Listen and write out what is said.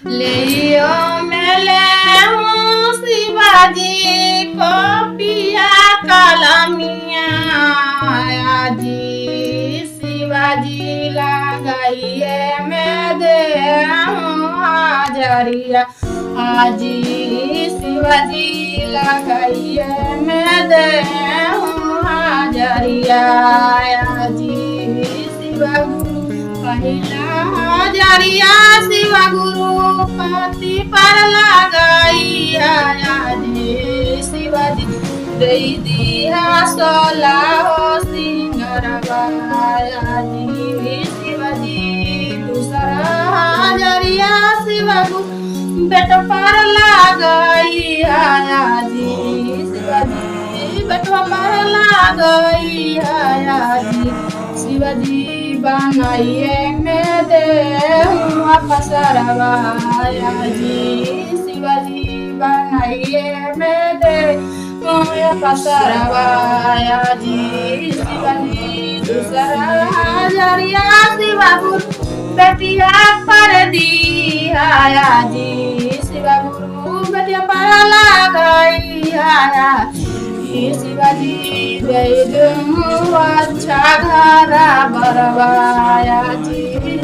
लियो मेले हूँ शिवाजी को पिया कलमिया जी शिवाजी लगाइए मैं दे हूँ हाजरिया आजी शिवाजी लगाइए मैं दे हूँ हाजरिया आजी शिवा गुरु पहला हाजरिया शिवा गुरु पति पर लगाइया आजी शिवाजी दे दिया सोला हो सिंगरवा आजी शिवाजी दूसरा हाजरिया शिवा गुरु बेट पर लगाई आया जी शिवाजी बेट पर लगाई आया जी शिवाजी बनाइए मैं दे पसरवाया जी शिवाजी बनाइए मैं दे पसरवाया जी शिवाजी दूसरा हाजरिया शिवा गुरु बेटिया पर दी आया जी शिवा गुरु बेटिया पर लगाई आया शिवाजी दे दूँ अच्छा घर बरवाया जी